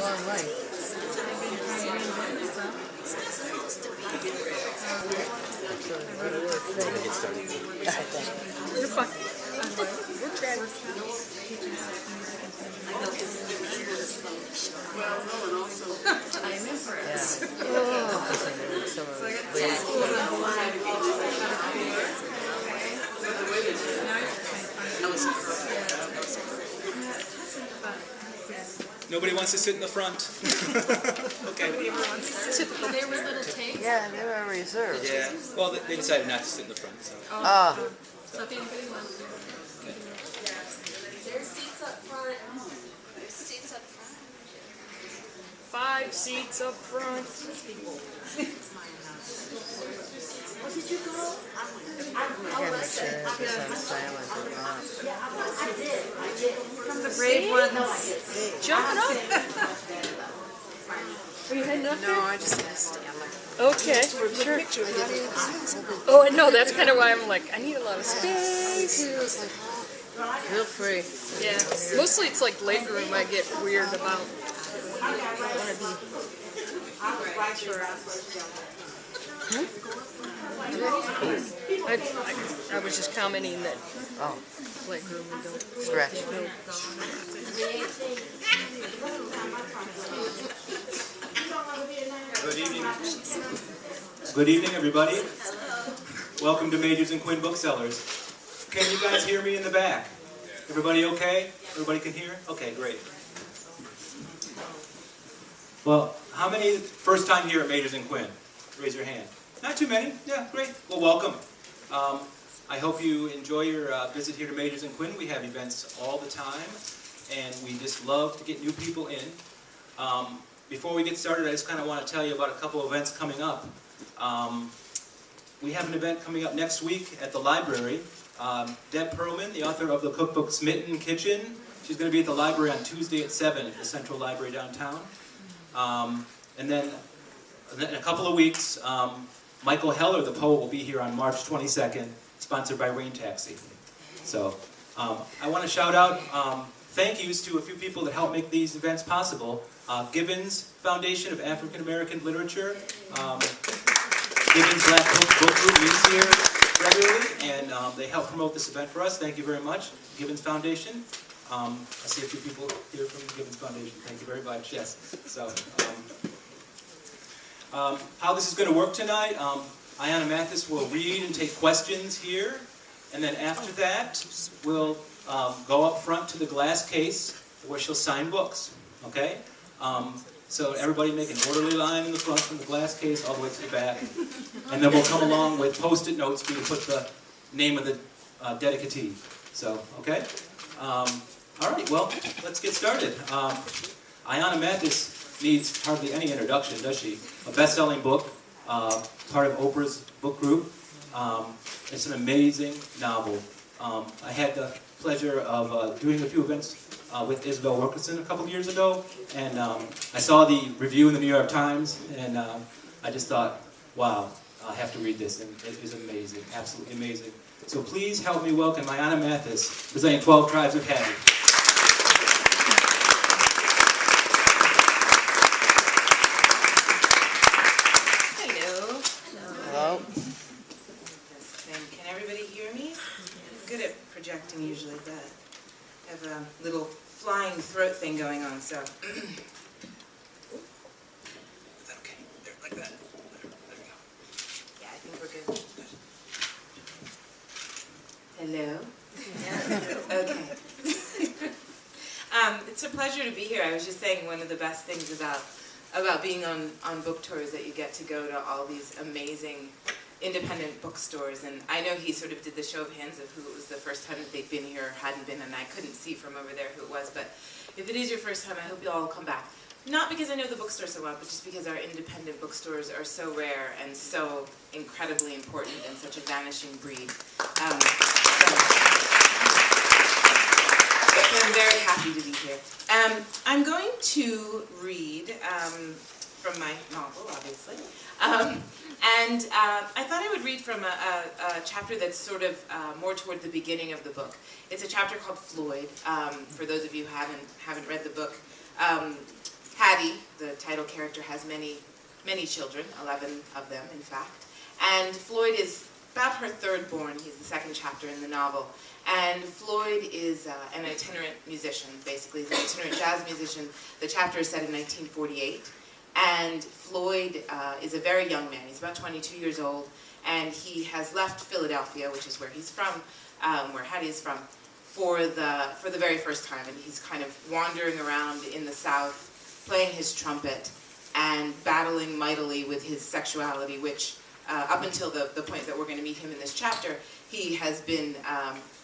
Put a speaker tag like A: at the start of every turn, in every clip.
A: long night.
B: You're fine. We're trying. I'm impressed.
C: Nobody wants to sit in the front. Okay.
B: They were little tapes.
A: Yeah, they were reserved.
C: Yeah. Well, they decided not to sit in the front. So.
A: Ah.
B: So if anybody wants to.
D: There's seats up front. There's seats up front.
B: 5 seats up front.
D: Oh, did you go?
A: I'll listen. Silent or not.
D: I did.
B: From the brave ones. Jumping up. Are you heading up
A: No,
B: there?
A: I just had to stand like.
B: Okay, sure. Oh, I know. That's kind of why I'm like, I need a lot of space.
A: Feel free.
B: Yeah. Mostly it's like leg room I get weird about. I want to be sure. I was just commenting that
A: Oh,
B: leg room we don't
A: stretch.
C: Good evening. Good evening, everybody. Welcome to Magers Quinn Booksellers. Can you guys hear me in the back? Everybody okay? Everybody can hear? Okay, great. Well, how many first time here at Magers Quinn? Raise your hand. Not too many. Yeah, great. Well, welcome. I hope you enjoy your visit here to Magers Quinn. We have events all the time, and we just love to get new people in. Before we get started, I just kind of want to tell you about a couple of events coming up. We have an event coming up next week at the library. Deb Perlman, the author of the cookbook Smitten Kitchen, she's going to be at the library on Tuesday at 7 at the Central Library downtown. And then in a couple of weeks, Michael Heller, the poet, will be here on March 22nd, sponsored by Rain Taxi. So I want to shout out thank yous to a few people that help make these events possible. Gibbons Foundation of African American Literature. Gibbons Black Book Group meets here regularly, and they help promote this event for us. Thank you very much, Gibbons Foundation. I see a few people here from the Gibbons Foundation. Thank you very much. Yes. So, how this is going to work tonight, Ayana Mathis will read and take questions here, and then after that, we'll go up front to the glass case where she'll sign books. Okay? So everybody make an orderly line in the front from the glass case all the way to the back, and then we'll come along with Post-it notes for you to put the name of the dedicatee. So, okay? All right, well, let's get started. Ayana Mathis needs hardly any introduction, does she? A best-selling book, part of Oprah's book group. It's an amazing novel. I had the pleasure of doing a few events with Isabel Wilkerson a couple of years ago, and I saw the review in the New York Times, and I just thought, wow, I have to read this, and it is amazing, absolutely amazing. So please help me welcome Ayana Mathis, presenting 12 Tribes of Hattie.
E: Hello.
A: Hello.
E: Can everybody hear me? I'm good at projecting usually, but I have a little flying throat thing going on, so.
C: Is that okay? There, like that. There we go.
E: Yeah, I think we're good. Hello? Okay. It's a pleasure to be here. I was just saying one of the best things about being on book tours that you get to go to all these amazing independent bookstores, and I know he sort of did the show of hands of who it was the first time that they'd been here or hadn't been, and I couldn't see from over there who it was, but if it is your first time, I hope you all will come back. Not because I know the bookstore so well, but just because our independent bookstores are so rare and so incredibly important and such a vanishing breed. So I'm very happy to be here. I'm going to read from my novel, obviously. And I thought I would read from a chapter that's sort of more toward the beginning of the book. It's a chapter called Floyd. For those of you who haven't read the book, Hattie, the title character, has many children, 11 of them, in fact. And Floyd is about her third born. He's the second chapter in the novel. And Floyd is an itinerant musician, basically. He's an itinerant jazz musician. The chapter is set in 1948. And Floyd is a very young man. He's about 22 years old. And he has left Philadelphia, which is where he's from, where Hattie is from, for the very first time. And he's kind of wandering around in the South, playing his trumpet, and battling mightily with his sexuality, which up until the point that we're going to meet him in this chapter, he has been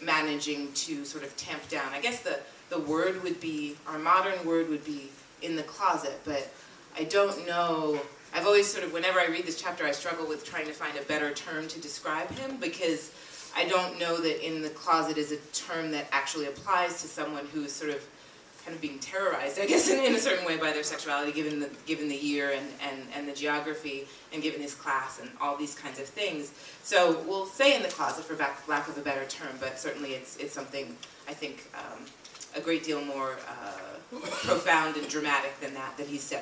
E: managing to sort of tamp down. I guess the word would be, our modern word would be in the closet, but I don't know. I've always sort of, whenever I read this chapter, I struggle with trying to find a better term to describe him, because I don't know that in the closet is a term that actually applies to someone who's sort of kind of being terrorized, I guess, in a certain way by their sexuality, given the year and the geography, and given his class and all these kinds of things. So we'll say in the closet for lack of a better term, but certainly it's something, I think, a great deal more profound and dramatic than that he's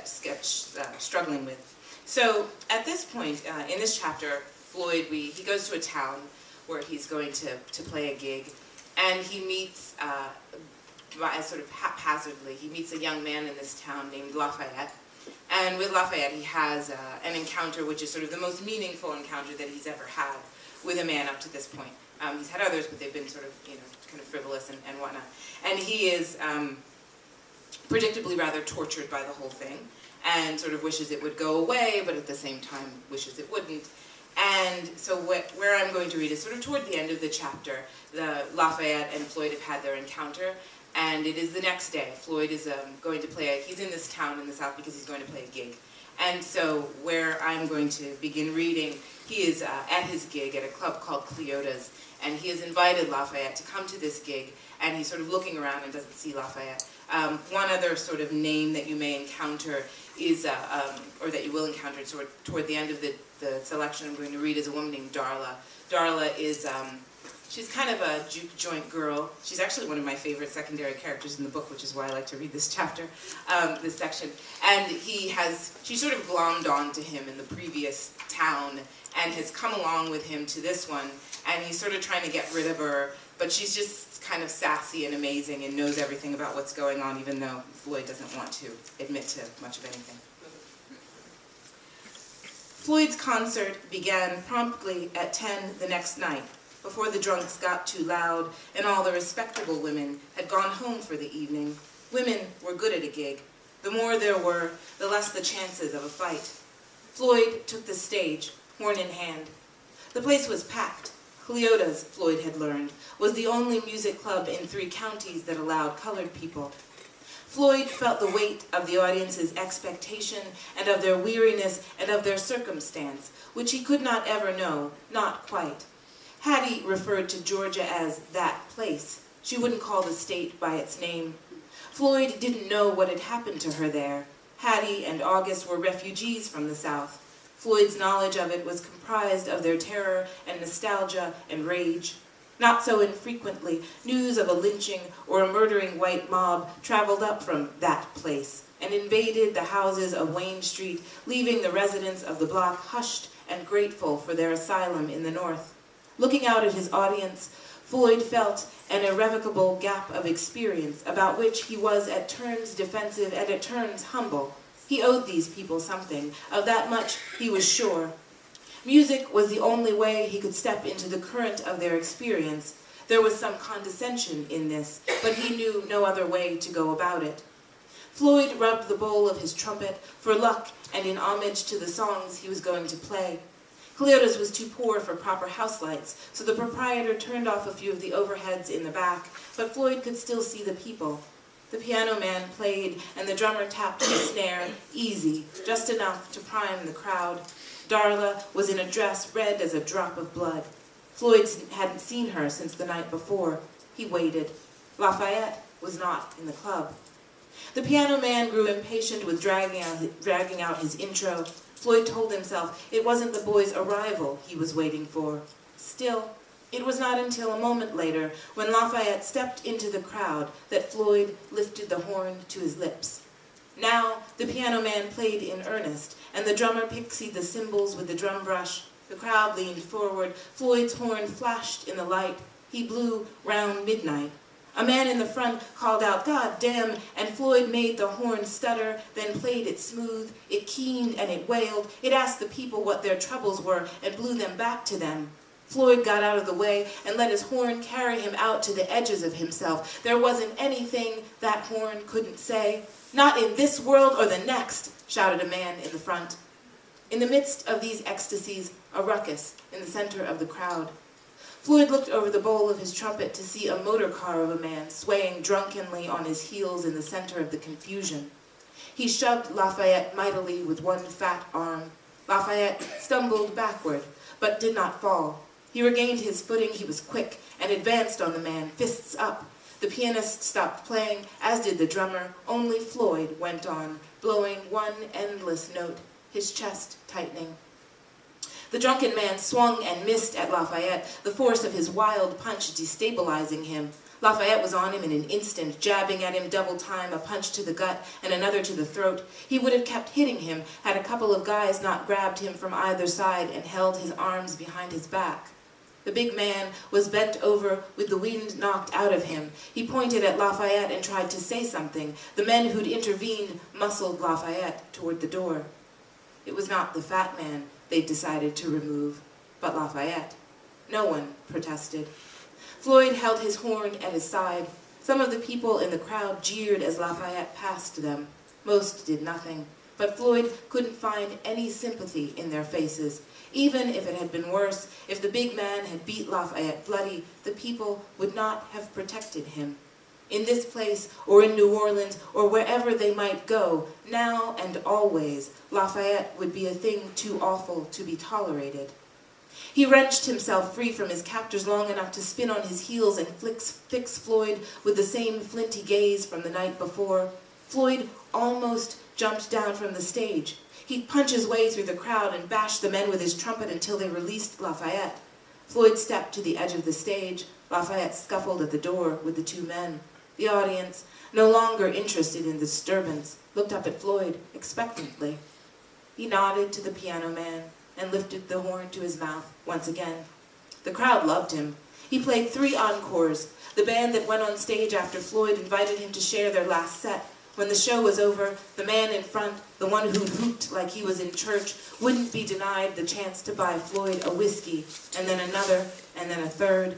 E: struggling with. So at this point in this chapter, Floyd, he goes to a town where he's going to play a gig, and he meets, sort of haphazardly, he meets a young man in this town named Lafayette. And with Lafayette, he has an encounter which is sort of the most meaningful encounter that he's ever had with a man up to this point. He's had others, but they've been sort of, kind of frivolous and whatnot. And he is predictably rather tortured by the whole thing, and sort of wishes it would go away, but at the same time wishes it wouldn't. And so where I'm going to read is sort of toward the end of the chapter. Lafayette and Floyd have had their encounter, and it is the next day. Floyd is going to play, he's in this town in the South because he's going to play a gig. And so where I'm going to begin reading, he is at his gig at a club called Cleota's, and he has invited Lafayette to come to this gig, and he's sort of looking around and doesn't see Lafayette. One other sort of name that you may encounter is, or that you will encounter toward the end of the selection I'm going to read, is a woman named Darla. Darla is, she's kind of a juke joint girl. She's actually one of my favorite secondary characters in the book, which is why I like to read this chapter, this section. And she sort of glommed on to him in the previous town and has come along with him to this one, and he's sort of trying to get rid of her, but she's just kind of sassy and amazing and knows everything about what's going on, even though Floyd doesn't want to admit to much of anything. Floyd's concert began promptly at 10 the next night, before the drunks got too loud and all the respectable women had gone home for the evening. Women were good at a gig. The more there were, the less the chances of a fight. Floyd took the stage, horn in hand. The place was packed. Cleota's, Floyd had learned, was the only music club in 3 counties that allowed colored people. Floyd felt the weight of the audience's expectation and of their weariness and of their circumstance, which he could not ever know, not quite. Hattie referred to Georgia as that place. She wouldn't call the state by its name. Floyd didn't know what had happened to her there. Hattie and August were refugees from the South. Floyd's knowledge of it was comprised of their terror and nostalgia and rage. Not so infrequently, news of a lynching or a murdering white mob traveled up from that place and invaded the houses of Wayne Street, leaving the residents of the block hushed and grateful for their asylum in the North. Looking out at his audience, Floyd felt an irrevocable gap of experience about which he was at turns defensive and at turns humble. He owed these people something. Of that much he was sure. Music was the only way he could step into the current of their experience. There was some condescension in this, but he knew no other way to go about it. Floyd rubbed the bowl of his trumpet for luck and in homage to the songs he was going to play. Cleota's was too poor for proper house lights, so the proprietor turned off a few of the overheads in the back, but Floyd could still see the people. The piano man played, and the drummer tapped his snare, easy, just enough to prime the crowd. Darla was in a dress red as a drop of blood. Floyd hadn't seen her since the night before. He waited. Lafayette was not in the club. The piano man grew impatient with dragging out his intro. Floyd told himself it wasn't the boy's arrival he was waiting for. Still, it was not until a moment later, when Lafayette stepped into the crowd, that Floyd lifted the horn to his lips. Now the piano man played in earnest, and the drummer pixied the cymbals with the drum brush. The crowd leaned forward. Floyd's horn flashed in the light. He blew round midnight. A man in the front called out, "God damn," and Floyd made the horn stutter, then played it smooth. It keened and it wailed. It asked the people what their troubles were and blew them back to them. Floyd got out of the way and let his horn carry him out to the edges of himself. There wasn't anything that horn couldn't say. "Not in this world or the next," shouted a man in the front. In the midst of these ecstasies, a ruckus in the center of the crowd. Floyd looked over the bowl of his trumpet to see a motor car of a man swaying drunkenly on his heels in the center of the confusion. He shoved Lafayette mightily with one fat arm. Lafayette stumbled backward, but did not fall. He regained his footing, he was quick, and advanced on the man, fists up. The pianist stopped playing, as did the drummer. Only Floyd went on, blowing one endless note, his chest tightening. The drunken man swung and missed at Lafayette, the force of his wild punch destabilizing him. Lafayette was on him in an instant, jabbing at him double time, a punch to the gut and another to the throat. He would have kept hitting him had a couple of guys not grabbed him from either side and held his arms behind his back. The big man was bent over with the wind knocked out of him. He pointed at Lafayette and tried to say something. The men who'd intervened muscled Lafayette toward the door. It was not the fat man they'd decided to remove, but Lafayette. No one protested. Floyd held his horn at his side. Some of the people in the crowd jeered as Lafayette passed them. Most did nothing, but Floyd couldn't find any sympathy in their faces. Even if it had been worse, if the big man had beat Lafayette bloody, the people would not have protected him. In this place, or in New Orleans, or wherever they might go, now and always, Lafayette would be a thing too awful to be tolerated. He wrenched himself free from his captors long enough to spin on his heels and fix Floyd with the same flinty gaze from the night before. Floyd almost jumped down from the stage. He'd punch his way through the crowd and bash the men with his trumpet until they released Lafayette. Floyd stepped to the edge of the stage. Lafayette scuffled at the door with the two men. The audience, no longer interested in disturbance, looked up at Floyd expectantly. He nodded to the piano man and lifted the horn to his mouth once again. The crowd loved him. He played 3 encores. The band that went on stage after Floyd invited him to share their last set. When the show was over, the man in front, the one who'd hooped like he was in church, wouldn't be denied the chance to buy Floyd a whiskey, and then another, and then a third.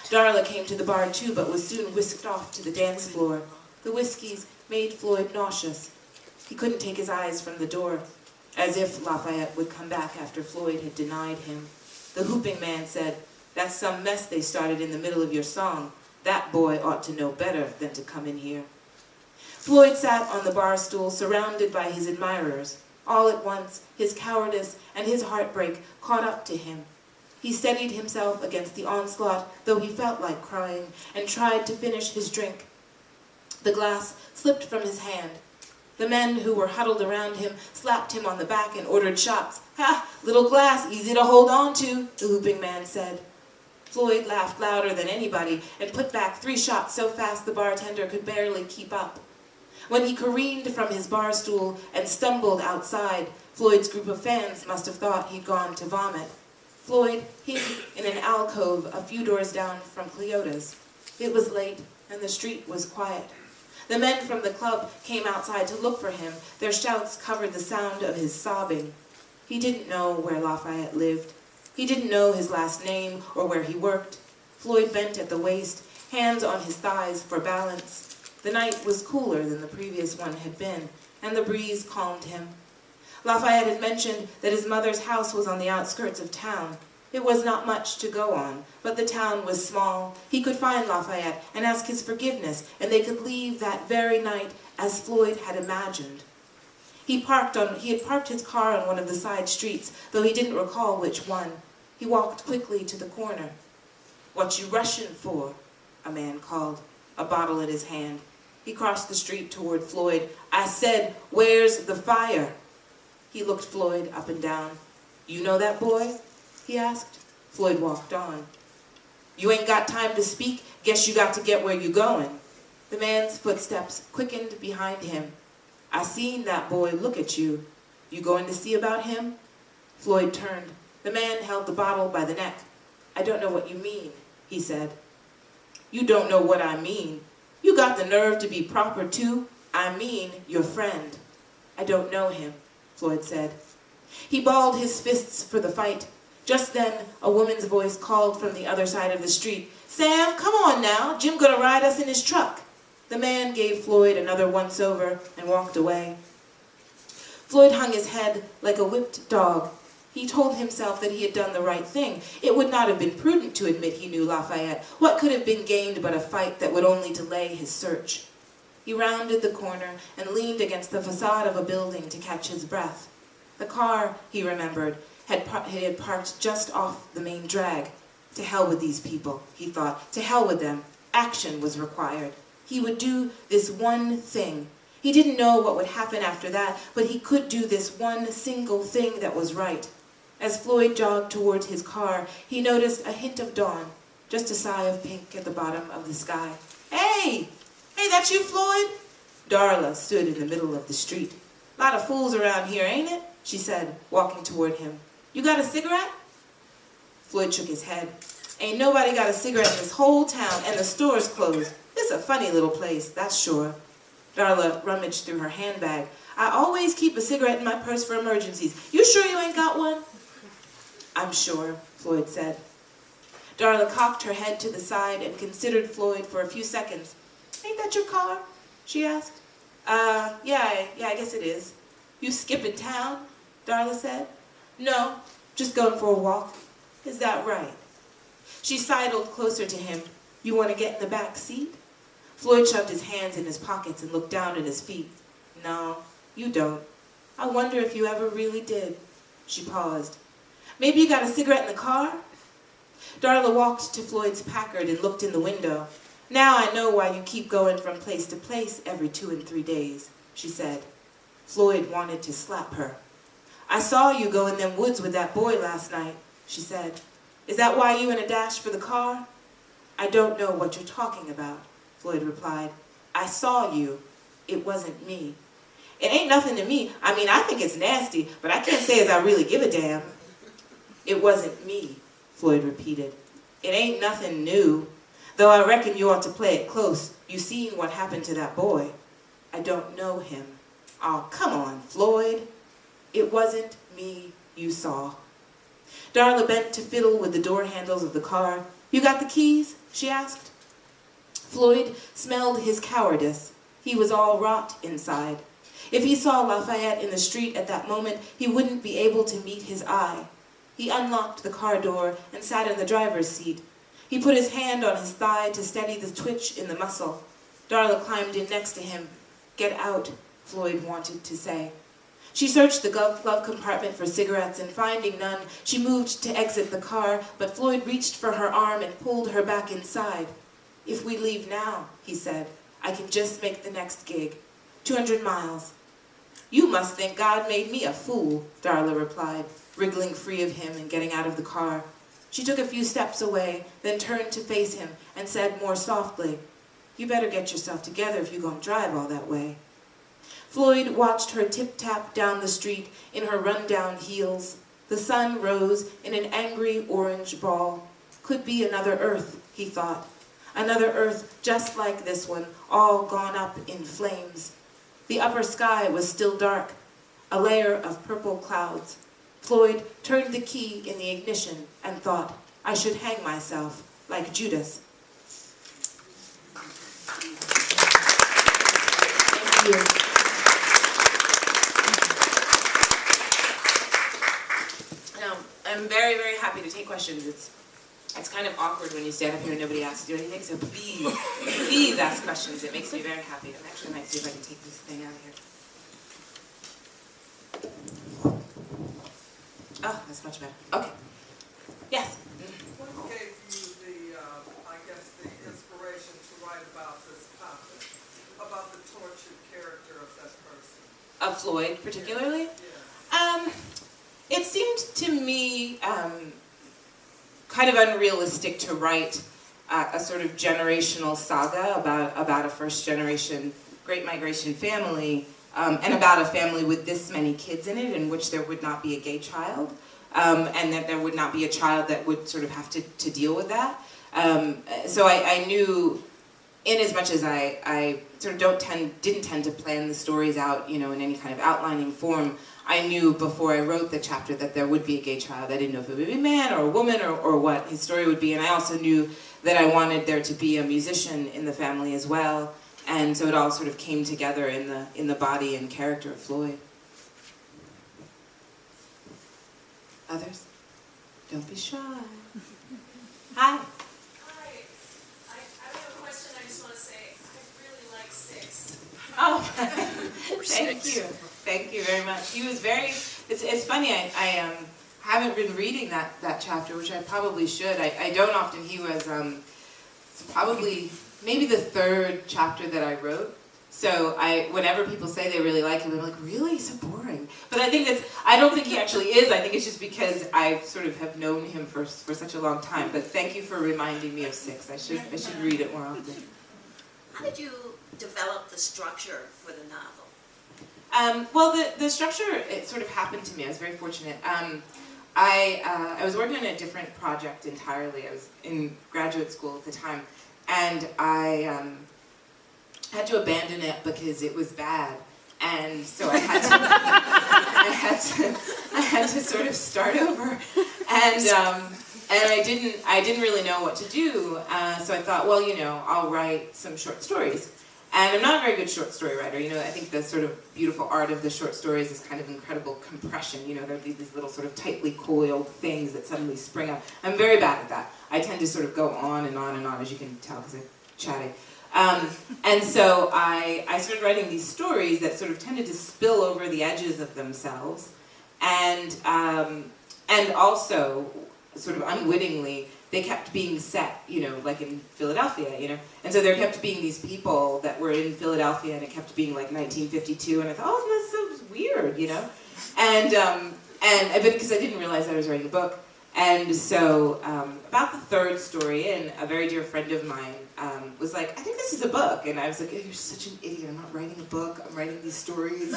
E: Darla came to the bar too, but was soon whisked off to the dance floor. The whiskeys made Floyd nauseous. He couldn't take his eyes from the door, as if Lafayette would come back after Floyd had denied him. The hooping man said, "That's some mess they started in the middle of your song. That boy ought to know better than to come in here." Floyd sat on the bar stool, surrounded by his admirers. All at once, his cowardice and his heartbreak caught up to him. He steadied himself against the onslaught, though he felt like crying, and tried to finish his drink. The glass slipped from his hand. The men who were huddled around him slapped him on the back and ordered shots. "Ha! Little glass, easy to hold on to," the hooping man said. Floyd laughed louder than anybody and put back 3 shots so fast the bartender could barely keep up. When he careened from his bar stool and stumbled outside, Floyd's group of fans must have thought he'd gone to vomit. Floyd hid in an alcove a few doors down from Cleota's. It was late, and the street was quiet. The men from the club came outside to look for him. Their shouts covered the sound of his sobbing. He didn't know where Lafayette lived. He didn't know his last name or where he worked. Floyd bent at the waist, hands on his thighs for balance. The night was cooler than the previous one had been, and the breeze calmed him. Lafayette had mentioned that his mother's house was on the outskirts of town. It was not much to go on, but the town was small. He could find Lafayette and ask his forgiveness, and they could leave that very night as Floyd had imagined. He had parked his car on one of the side streets, though he didn't recall which one. He walked quickly to the corner. "What you rushin' for?" a man called, a bottle in his hand. He crossed the street toward Floyd. "I said, where's the fire?" He looked Floyd up and down. "You know that boy?" he asked. Floyd walked on. "You ain't got time to speak? Guess you got to get where you going." The man's footsteps quickened behind him. "I seen that boy look at you. You going to see about him?" Floyd turned. The man held the bottle by the neck. "I don't know what you mean," he said. "You don't know what I mean. You got the nerve to be proper too. I mean your friend." "I don't know him," Floyd said. He balled his fists for the fight. Just then, a woman's voice called from the other side of the street, "Sam, come on now. Jim gonna ride us in his truck." The man gave Floyd another once-over and walked away. Floyd hung his head like a whipped dog. He told himself that he had done the right thing. It would not have been prudent to admit he knew Lafayette. What could have been gained but a fight that would only delay his search? He rounded the corner and leaned against the facade of a building to catch his breath. The car, he remembered, had parked just off the main drag. To hell with these people, he thought. To hell with them. Action was required. He would do this one thing. He didn't know what would happen after that, but he could do this one single thing that was right. As Floyd jogged towards his car, he noticed a hint of dawn, just a sigh of pink at the bottom of the sky. "Hey! Hey, that's you, Floyd?" Darla stood in the middle of the street. "Lot of fools around here, ain't it?" she said, walking toward him. "You got a cigarette?" Floyd shook his head. "Ain't nobody got a cigarette in this whole town, and the store's closed. It's a funny little place, that's sure." Darla rummaged through her handbag. "I always keep a cigarette in my purse for emergencies. You sure you ain't got one?" "I'm sure," Floyd said. Darla cocked her head to the side and considered Floyd for a few seconds. "Ain't that your car?" she asked. Yeah, I guess it is." "You skipping town?" Darla said. "No, just going for a walk." "Is that right?" She sidled closer to him. "You want to get in the back seat?" Floyd shoved his hands in his pockets and looked down at his feet. "No, you don't. I wonder if you ever really did." She paused. "Maybe you got a cigarette in the car?" Darla walked to Floyd's Packard and looked in the window. "Now I know why you keep going from place to place every 2 and 3 days, she said. Floyd wanted to slap her. "I saw you go in them woods with that boy last night," she said. "Is that why you in a dash for the car?" "I don't know what you're talking about," Floyd replied. "I saw you. It wasn't me." "It ain't nothing to me. I mean, I think it's nasty, but I can't say as I really give a damn." "It wasn't me," Floyd repeated. "It ain't nothing new. Though I reckon you ought to play it close. You seen what happened to that boy." "I don't know him." "Oh, come on, Floyd." "It wasn't me you saw." Darla bent to fiddle with the door handles of the car. "You got the keys?" she asked. Floyd smelled his cowardice. He was all rot inside. If he saw Lafayette in the street at that moment, he wouldn't be able to meet his eye. He unlocked the car door and sat in the driver's seat. He put his hand on his thigh to steady the twitch in the muscle. Darla climbed in next to him. "Get out," Floyd wanted to say. She searched the glove compartment for cigarettes, and finding none, she moved to exit the car, but Floyd reached for her arm and pulled her back inside. "If we leave now," he said, "I can just make the next gig. 200 miles. "You must think God made me a fool," Darla replied, wriggling free of him and getting out of the car. She took a few steps away, then turned to face him and said more softly, "You better get yourself together if you're going to drive all that way." Floyd watched her tip-tap down the street in her run-down heels. The sun rose in an angry orange ball. Could be another Earth, he thought. Another Earth just like this one, all gone up in flames. The upper sky was still dark, a layer of purple clouds. Floyd turned the key in the ignition and thought, "I should hang myself like Judas." Thank you. I'm very, very happy to take questions. It's kind of awkward when you stand up here and nobody asks you anything, so please ask questions. It makes me very happy. I actually might see if I can take this thing out of here. Oh, that's much better. Okay. Yes?
F: What gave you the inspiration to write about this topic, about the tortured character of that person?
E: Of Floyd, particularly?
F: Yeah.
E: It seemed to me kind of unrealistic to write a sort of generational saga about a first-generation Great Migration family and about a family with this many kids in it in which there would not be a gay child, and that there would not be a child that would sort of have to deal with that. So I knew, in as much as I sort of didn't tend to plan the stories out, in any kind of outlining form, I knew before I wrote the chapter that there would be a gay child. I didn't know if it would be a man or a woman or what his story would be, and I also knew that I wanted there to be a musician in the family as well, and so it all sort of came together in the body and character of Floyd. Others? Don't be shy. Hi.
G: Hi. I have a question. I just want to say I really like 6.
E: Oh, thank you. Thank you very much. He was very, it's funny, I haven't been reading that chapter, which I probably should. I don't often. He was probably maybe the 3rd chapter that I wrote. So whenever people say they really like him, I'm like, really? So boring. But I don't think he actually is. I think it's just because I sort of have known him for such a long time. But thank you for reminding me of 6. I should read it more often.
D: How did you develop the structure for the novel?
E: Well, the structure, it sort of happened to me. I was very fortunate. I was working on a different project entirely. I was in graduate school at the time, and I had to abandon it because it was bad, and so I had to sort of start over, and I didn't really know what to do. So I thought, well, I'll write some short stories. And I'm not a very good short story writer. I think the sort of beautiful art of the short stories is kind of incredible compression. There'll be these little sort of tightly coiled things that suddenly spring up. I'm very bad at that. I tend to sort of go on and on and on, as you can tell because I'm chatty. And so I started writing these stories that sort of tended to spill over the edges of themselves, and also sort of unwittingly, they kept being set, like in Philadelphia, and so there kept being these people that were in Philadelphia, and it kept being like 1952, and I thought, oh, that's so weird, and but because I didn't realize I was writing a book, and so about the 3rd story in, a very dear friend of mine was like, I think this is a book, and I was like, you're such an idiot, I'm not writing a book, I'm writing these stories,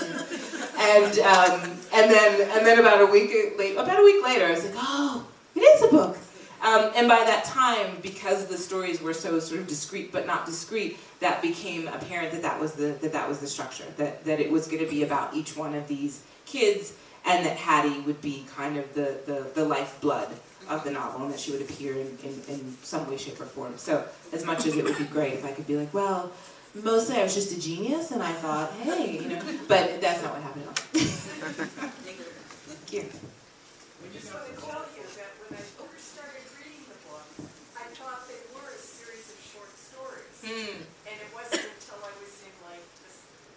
E: and then about a week later, I was like, oh, it is a book. And by that time, because the stories were so sort of discrete but not discrete, that became apparent that was the structure, that it was going to be about each one of these kids, and that Hattie would be kind of the lifeblood of the novel, and that she would appear in some way, shape, or form. So as much as it would be great if I could be like, well, mostly I was just a genius, and I thought, hey, but that's not what happened at all. Thank you.
F: I just want to tell you that when I first started reading the book, I thought they were a series of short stories. And it wasn't until I was in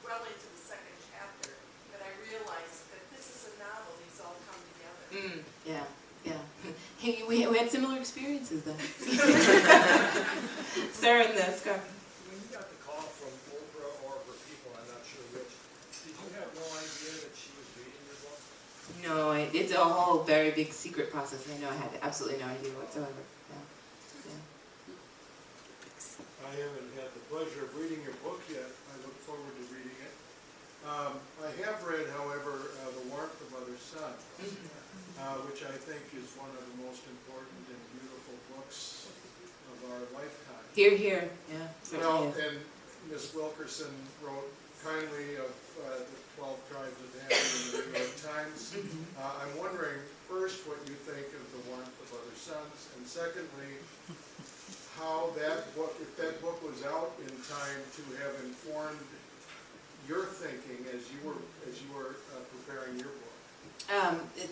F: well into the 2nd chapter that I realized that this is a novel. These all come together.
E: Yeah. Hey, we had similar experiences then. Sarah and this, go.
H: When you got the call from Oprah or her people, I'm not sure which, did you have no idea that she was reading your book?
E: No, it's a whole very big secret process. I had absolutely no idea whatsoever. Yeah.
H: I haven't had the pleasure of reading your book yet. I look forward to reading it. I have read, however, The Warmth of Other Sun, which I think is one of the most important and beautiful books of our lifetime.
E: Here. Yeah.
H: Well,
E: Is.
H: and Miss Wilkerson wrote kindly of the 12 Tribes of Hattie in the New York Times. I'm wondering, first, what you think of The Warmth of Other Suns, and secondly, how that book, if that book was out in time to have informed your thinking as you were preparing your book.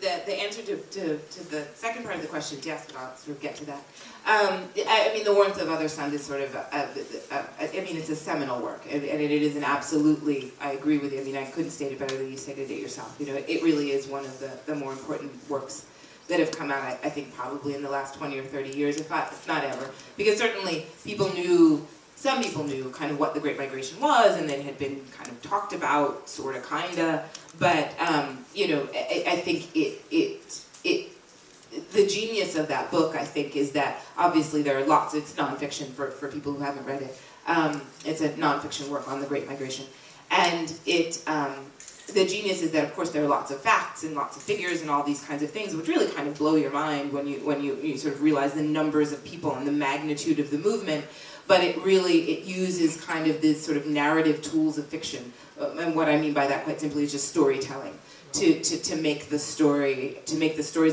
E: The answer to the second part of the question, yes, but I'll sort of get to that. I mean, The Warmth of Other Suns is sort of, it's a seminal work, and it is an absolutely, I agree with you, I mean, I couldn't state it better than you stated it yourself. It really is one of the more important works that have come out, I think, probably in the last 20 or 30 years, if not ever. Because certainly some people knew kind of what the Great Migration was, and it had been kind of talked about, sort of, kinda. But I think the genius of that book, I think, is that obviously there are it's nonfiction for people who haven't read it. It's a nonfiction work on the Great Migration. And the genius is that, of course, there are lots of facts and lots of figures and all these kinds of things, which really kind of blow your mind when you sort of realize the numbers of people and the magnitude of the movement. But it uses kind of this sort of narrative tools of fiction. And what I mean by that, quite simply, is just storytelling. To make the stories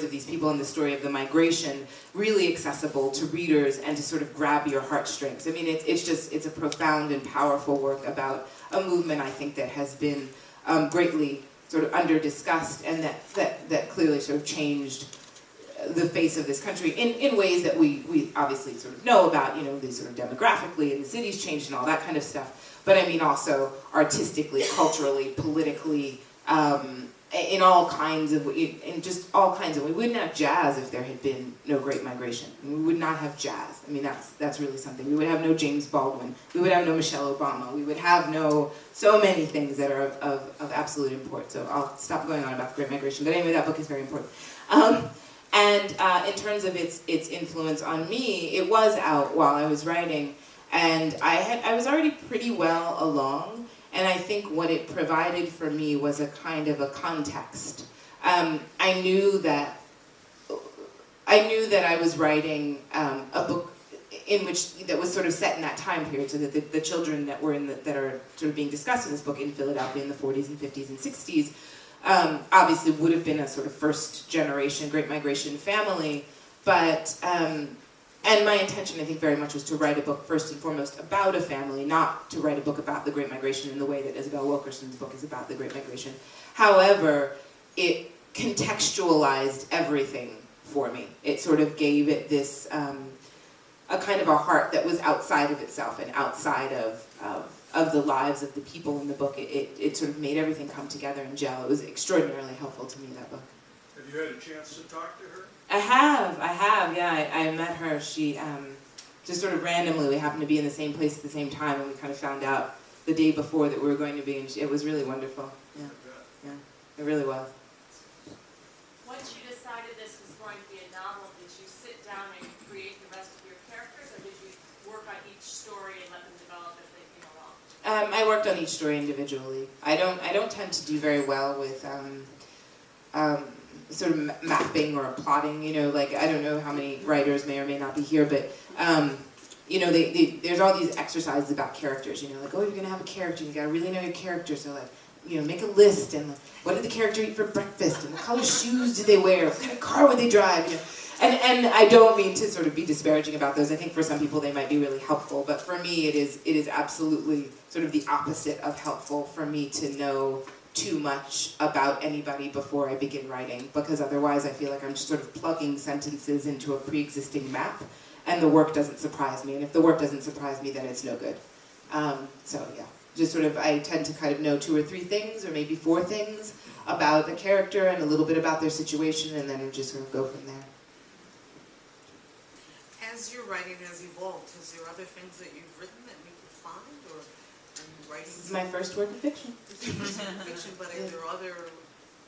E: of these people and the story of the migration really accessible to readers and to sort of grab your heartstrings. I mean, it's a profound and powerful work about a movement, I think, that has been greatly sort of under-discussed, and that clearly sort of changed the face of this country in ways that we obviously sort of know about, you know, these sort of demographically, and the cities changed and all that kind of stuff. But I mean also artistically, culturally, politically, in all kinds of, in just all kinds of ways. We wouldn't have jazz if there had been no Great Migration. We would not have jazz. I mean, that's really something. We would have no James Baldwin. We would have no Michelle Obama. We would have so many things that are of absolute import. So I'll stop going on about the Great Migration. But anyway, that book is very important. And in terms of its influence on me, it was out while I was writing, and I was already pretty well along. And I think what it provided for me was a kind of a context. I knew that I was writing a book that was sort of set in that time period, so that the children that are sort of being discussed in this book in Philadelphia in the 40s and 50s and 60s obviously would have been a sort of first generation Great Migration family, but and my intention, I think, very much was to write a book first and foremost about a family, not to write a book about the Great Migration in the way that Isabel Wilkerson's book is about the Great Migration. However, it contextualized everything for me. It sort of gave it this, a kind of a heart that was outside of itself and outside of the lives of the people in the book. It sort of made everything come together and gel. It was extraordinarily helpful to me, that book.
H: Have you had a chance to talk to her?
E: I have, yeah. I met her. She, just sort of randomly, we happened to be in the same place at the same time, and we kind of found out the day before that we were going to be, and it was really wonderful. Yeah, it really was.
G: Once you decided this was going to be a novel, did you sit down and create the rest of your characters, or did you work on each story and let them develop as they came along?
E: I worked on each story individually. I don't tend to do very well with sort of mapping or plotting, you know, like, I don't know how many writers may or may not be here, but, you know, there's all these exercises about characters, you know, like, oh, you're going to have a character, you got to really know your character, so, like, you know, make a list, and, like, what did the character eat for breakfast, and what color shoes did they wear, what kind of car would they drive, you know, and I don't mean to sort of be disparaging about those. I think for some people they might be really helpful, but for me it is absolutely sort of the opposite of helpful for me to know too much about anybody before I begin writing, because otherwise I feel like I'm just sort of plugging sentences into a pre-existing map, and the work doesn't surprise me, and if the work doesn't surprise me, then it's no good. So yeah, just sort of, I tend to kind of know 2 or 3 things, or maybe 4 things about the character and a little bit about their situation, and then just sort of go from there.
A: As your writing has evolved, is there other things that you've written that we could find, or are you writing?
E: This is my first work in fiction.
A: This is your first work in fiction, but are there other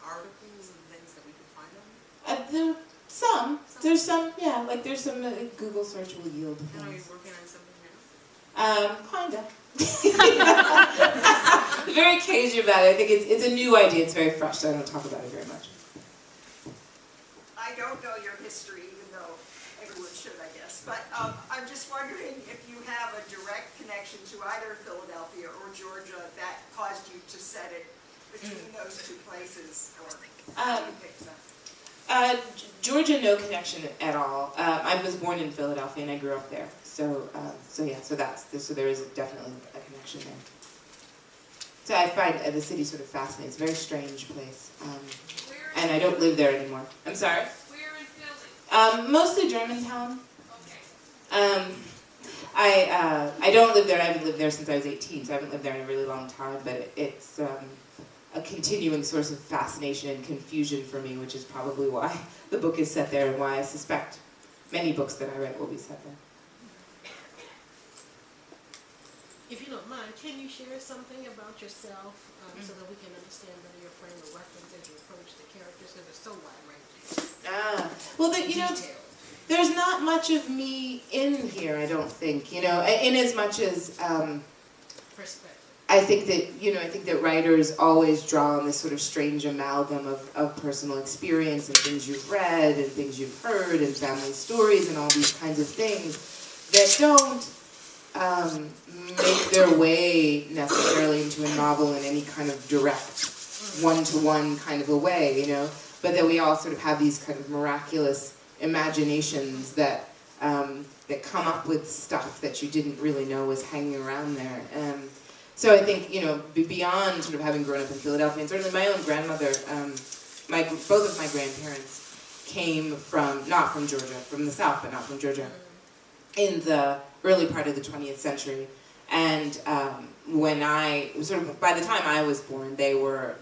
A: articles and things that we could find on?
E: There's some, yeah, like there's some, Google search will yield things.
A: And are you working on something now?
E: Kinda. Very cagey about it. I think it's a new idea, it's very fresh, so I don't talk about it very much.
F: I don't know your history, even though everyone should, I guess. But I'm just wondering if you have a direct connection to either Philadelphia or Georgia that caused you to set it between those 2 places, or how you picked them.
E: Georgia, no connection at all. I was born in Philadelphia and I grew up there. So there is definitely a connection there. So I find the city sort of fascinating. It's a very strange place. And I don't live there anymore. I'm sorry?
G: Where in Philly?
E: Mostly Germantown.
G: Okay.
E: I don't live there. I haven't lived there since I was 18, so I haven't lived there in a really long time, but it's a continuing source of fascination and confusion for me, which is probably why the book is set there and why I suspect many books that I write will be set there.
I: If you don't mind, can you share something about yourself so that we can understand better your frame of reference as you approach the characters, because they're so wide-ranging?
E: Well, you know, there's not much of me in here, I don't think, you know, in as much as
I: Perspective.
E: I think that writers always draw on this sort of strange amalgam of personal experience and things you've read and things you've heard and family stories and all these kinds of things that don't make their way necessarily into a novel in any kind of direct one-to-one kind of a way, but that we all sort of have these kind of miraculous imaginations that that come up with stuff that you didn't really know was hanging around there. So I think, beyond sort of having grown up in Philadelphia, and certainly my own grandmother, both of my grandparents came from, not from Georgia, from the South, but not from Georgia, in the early part of the 20th century. And by the time I was born, they were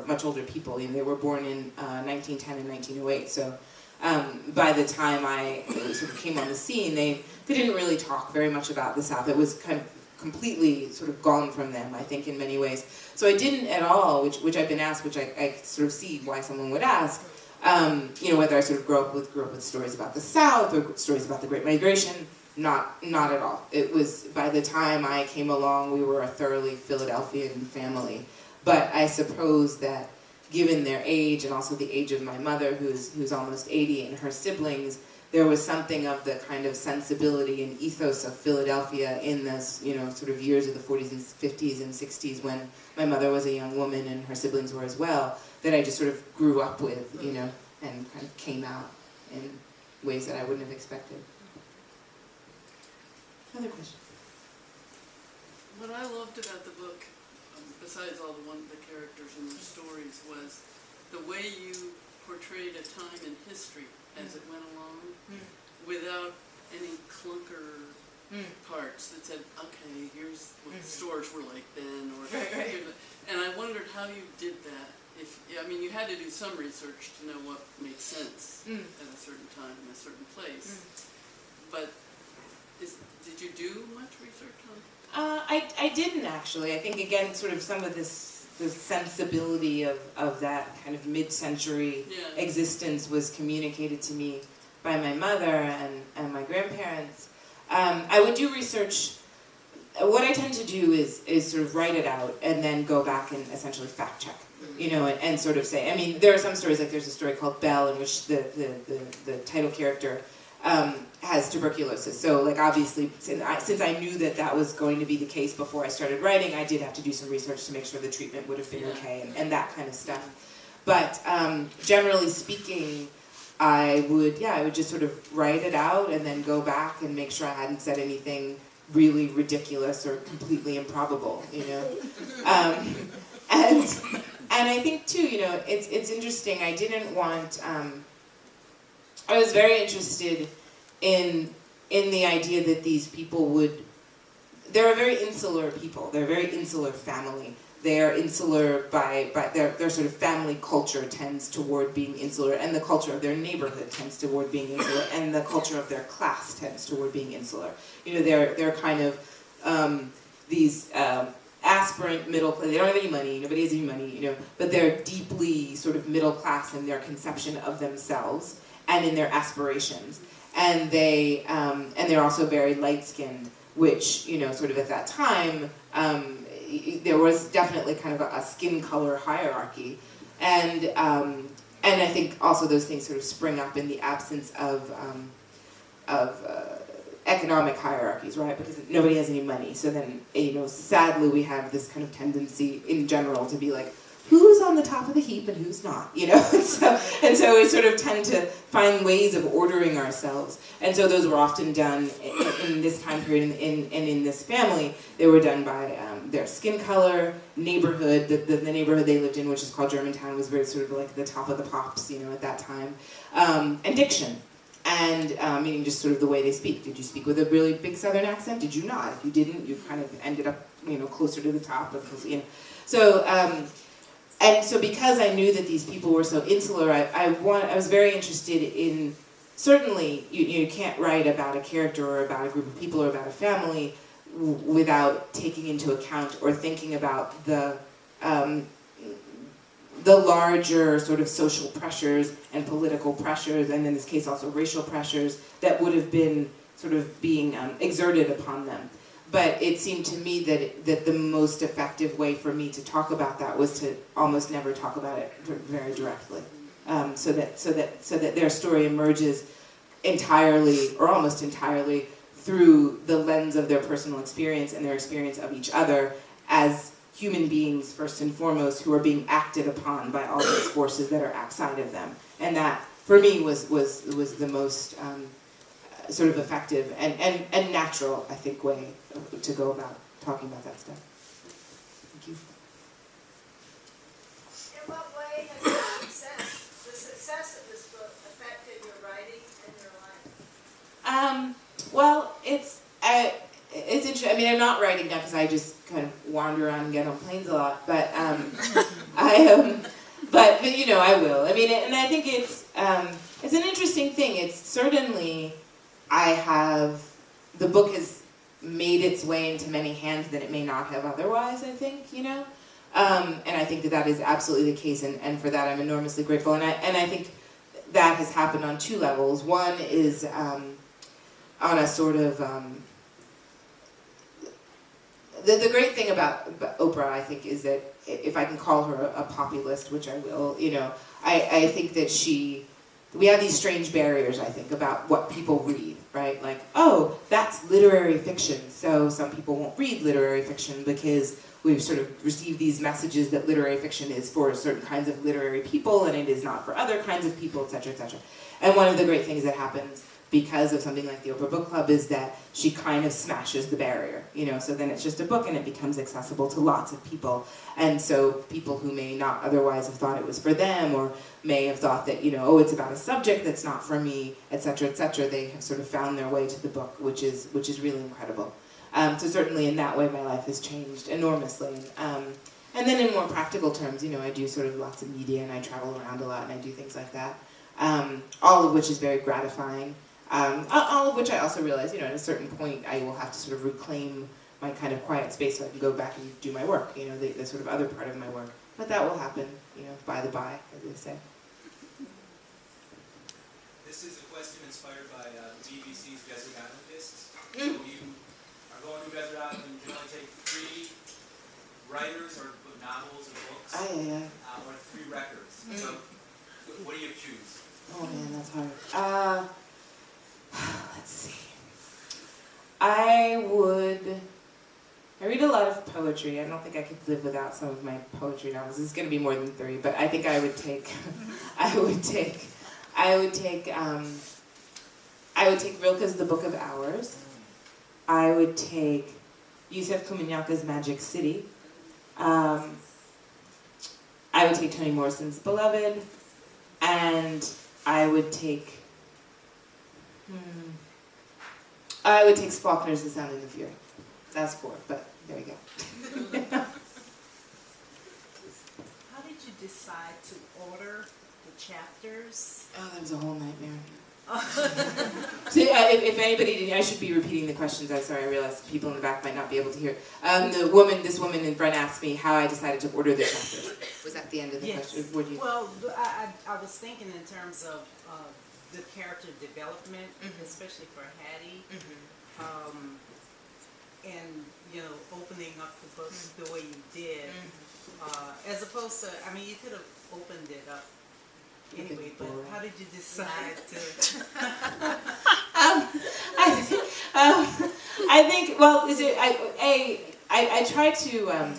E: much older people. They were born in 1910 and 1908. So by the time I sort of came on the scene, they didn't really talk very much about the South. It was kind of completely sort of gone from them, I think, in many ways. So I didn't at all, which I've been asked, which I sort of see why someone would ask, whether I sort of grew up with stories about the South or stories about the Great Migration. Not at all. It was, by the time I came along, we were a thoroughly Philadelphian family. But I suppose that given their age and also the age of my mother, who's almost 80, and her siblings, there was something of the kind of sensibility and ethos of Philadelphia in this, sort of years of the 40s and 50s and 60s when my mother was a young woman and her siblings were as well, that I just sort of grew up with, and kind of came out in ways that I wouldn't have expected. Another question.
J: What I loved about the book, besides all the characters and the stories, was the way you portrayed a time in history as it went along, without any clunker parts that said, okay, here's what the stores were like then, or and I wondered how you did that. You had to do some research to know what made sense at a certain time in a certain place, but did you do much research on it?
E: I didn't actually. I think, again, sort of some of the sensibility of that kind of mid-century existence was communicated to me by my mother and my grandparents. I would do research. What I tend to do is sort of write it out and then go back and essentially fact check, and sort of say, there are some stories, like there's a story called Belle in which the title character has tuberculosis. So, obviously, since I knew that was going to be the case before I started writing, I did have to do some research to make sure the treatment would have been okay and that kind of stuff. But generally speaking, I would just sort of write it out and then go back and make sure I hadn't said anything really ridiculous or completely improbable, And I think too, it's interesting. I didn't want. I was very interested in the idea that these people they're a very insular people. They're a very insular family. They are insular by their sort of family culture tends toward being insular, and the culture of their neighborhood tends toward being insular, and the culture of their class tends toward being insular. They're kind of these aspirant middle class. They don't have any money. Nobody has any money. But they're deeply sort of middle class in their conception of themselves and in their aspirations, and they're also very light-skinned, which sort of at that time there was definitely kind of a skin color hierarchy, and I think also those things sort of spring up in the absence of economic hierarchies, right? Because nobody has any money, so then sadly we have this kind of tendency in general to be like, who's on the top of the heap and who's not, and so we sort of tend to find ways of ordering ourselves, and so those were often done in this time period and in this family. They were done by their skin color, neighborhood, the neighborhood they lived in, which is called Germantown, was very sort of like the top of the pops, at that time, and diction. And meaning just sort of the way they speak. Did you speak with a really big Southern accent? Did you not? If you didn't, you kind of ended up, closer to the top. So, and so because I knew that these people were so insular, I was very interested in, certainly, you can't write about a character or about a group of people or about a family without taking into account or thinking about the larger sort of social pressures and political pressures, and in this case also racial pressures, that would have been sort of being exerted upon them. But it seemed to me that the most effective way for me to talk about that was to almost never talk about it very directly, so that their story emerges entirely or almost entirely through the lens of their personal experience and their experience of each other as human beings first and foremost, who are being acted upon by all these forces that are outside of them. And that, for me, was the most sort of effective and natural, I think, way to go about talking about that stuff. Thank you.
F: In what way has the success of this book affected your writing and your life?
E: Well, it's interesting. I mean, I'm not writing now because I just kind of wander around and get on planes a lot. But but you know, I will. I mean, and I think it's an interesting thing. It's certainly the book has made its way into many hands that it may not have otherwise. I think, you know, and I think that is absolutely the case, and for that I'm enormously grateful. And I think that has happened on two levels. One is on a sort of the great thing about Oprah, I think, is that if I can call her a populist, which I will, you know, I think that we have these strange barriers, I think, about what people read, right? Like, oh, that's literary fiction, so some people won't read literary fiction because we've sort of received these messages that literary fiction is for certain kinds of literary people and it is not for other kinds of people, etc., etc. And one of the great things that happens because of something like the Oprah Book Club is that she kind of smashes the barrier, you know, so then it's just a book and it becomes accessible to lots of people. And so people who may not otherwise have thought it was for them, or may have thought that, you know, oh, it's about a subject that's not for me, etc., etc., they have sort of found their way to the book, which is really incredible. So certainly in that way my life has changed enormously. And then in more practical terms, you know, I do sort of lots of media and I travel around a lot and I do things like that, all of which is very gratifying. All of which I also realize, you know, at a certain point I will have to sort of reclaim my kind of quiet space so I can go back and do my work, you know, the sort of other part of my work. But that will happen, you know, by the by, as they say.
C: This is a question inspired by BBC's Desert Islandists. So you are going to Desert Island and you can only take 3 writers or novels or books, or 3 records. So what do you choose?
E: Oh man, that's hard. Let's see. I read a lot of poetry. I don't think I could live without some of my poetry novels. It's going to be more than 3, but I think I would take Rilke's The Book of Hours. I would take Yusef Komunyaka's Magic City. I would take Toni Morrison's Beloved, and I would take Faulkner's The Sound and the Fury. That's 4, but there you go.
I: How did you decide to order the chapters?
E: Oh, that was a whole nightmare. So, if anybody didn't, I should be repeating the questions. I'm sorry, I realized people in the back might not be able to hear. This woman in front asked me how I decided to order the chapters. Was that the end of the question?
I: Well, I was thinking in terms of the character development, especially for Hattie, and, you know, opening up the book the way you did, as opposed to, I mean, you could have opened it up anyway, but how did you decide to?
E: I think, well, I try to, I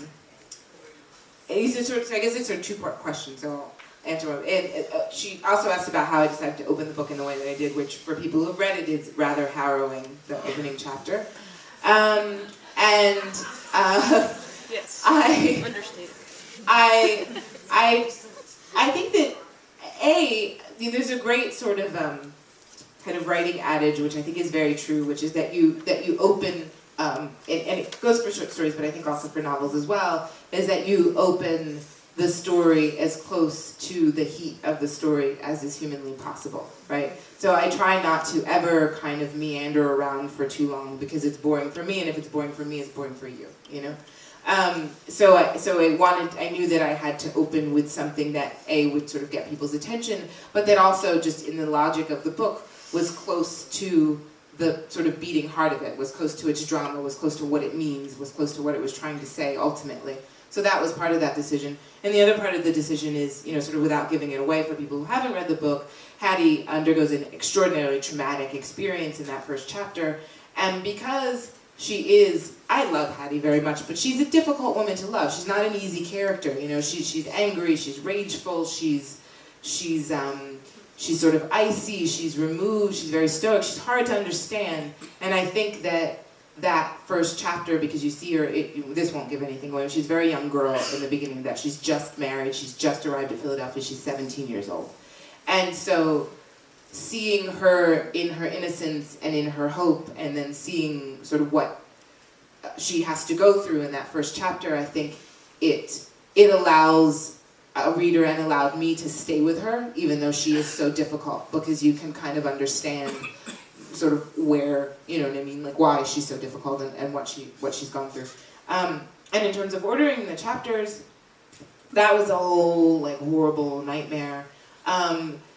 E: guess it's a 2-part question, so I'll answer one. She also asked about how I decided to open the book in the way that I did, which for people who have read it is rather harrowing, the opening chapter.
B: Yes.
E: I think that there's a great sort of kind of writing adage, which I think is very true, which is that you open, and it goes for short stories, but I think also for novels as well, is that you open the story as close to the heat of the story as is humanly possible, right? So I try not to ever kind of meander around for too long because it's boring for me, and if it's boring for me, it's boring for you, you know? So I knew that I had to open with something that would sort of get people's attention, but that also just in the logic of the book was close to the sort of beating heart of it, was close to its drama, was close to what it means, was close to what it was trying to say ultimately. So that was part of that decision. And the other part of the decision is, you know, sort of without giving it away for people who haven't read the book, Hattie undergoes an extraordinarily traumatic experience in that first chapter. And because she is, I love Hattie very much, but she's a difficult woman to love. She's not an easy character, you know. She's angry, she's rageful, she's sort of icy, she's removed, she's very stoic, she's hard to understand. And I think that first chapter, because you see her, this won't give anything away, she's a very young girl in the beginning of that. She's just married, she's just arrived at Philadelphia, she's 17 years old. And so seeing her in her innocence and in her hope, and then seeing sort of what she has to go through in that first chapter, I think it allows a reader and allowed me to stay with her, even though she is so difficult, because you can kind of understand sort of where, you know what I mean, like why she's so difficult and what she's gone through. And in terms of ordering the chapters, that was a whole like horrible nightmare.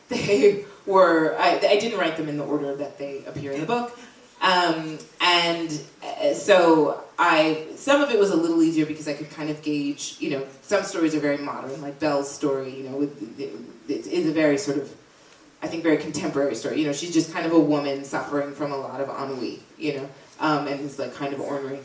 E: They were, I didn't write them in the order that they appear in the book. So some of it was a little easier because I could kind of gauge, you know, some stories are very modern, like Belle's story, you know, it is a very sort of, I think, very contemporary story. You know, she's just kind of a woman suffering from a lot of ennui, you know, and is like kind of ornery.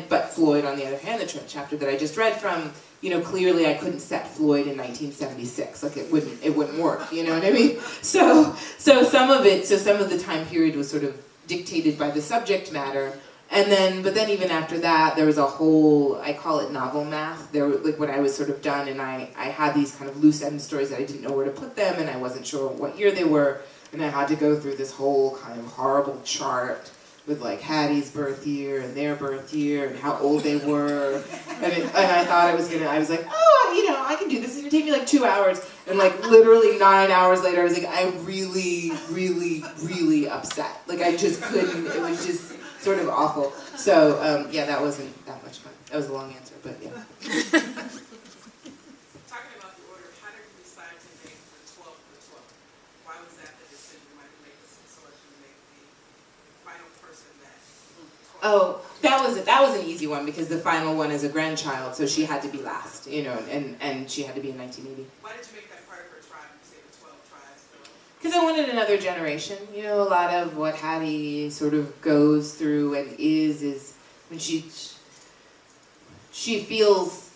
E: But Floyd, on the other hand, the chapter that I just read from, you know, clearly I couldn't set Floyd in 1976. Like it wouldn't work. You know what I mean? So some of the time period was sort of dictated by the subject matter. But then even after that, there was a whole, I call it novel math. There was like what I was sort of done, and I had these kind of loose end stories that I didn't know where to put them, and I wasn't sure what year they were, and I had to go through this whole kind of horrible chart with like Hattie's birth year and their birth year and how old they were, and I thought I was like, oh, you know, I can do this. It's gonna take me like 2 hours, and like literally 9 hours later, I was like, I'm really, really, really upset. Like I just couldn't. It was just sort of awful. So yeah, that wasn't that much fun. That was a long answer, but yeah.
A: Talking about the order, how did you decide to make the 12 the 12? Why was that the decision? Why did you make the selection to make the final person that 12?
E: Oh, that was an easy one because the final one is a grandchild, so she had to be last, you know, and she had to be in 1980.
A: Why did you make that part of her tribe? You say the 12 tribes, though.
E: Because I wanted another generation. You know, a lot of what Hattie sort of goes through and is when she feels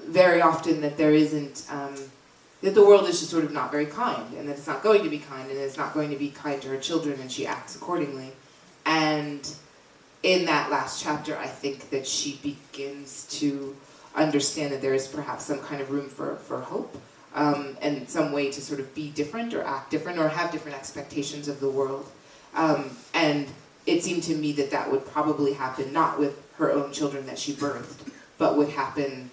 E: very often that there isn't, that the world is just sort of not very kind, and that it's not going to be kind, and it's not going to be kind to her children, and she acts accordingly. And in that last chapter, I think that she begins to understand that there is perhaps some kind of room for hope. And some way to sort of be different or act different or have different expectations of the world. And it seemed to me that that would probably happen not with her own children that she birthed, but would happen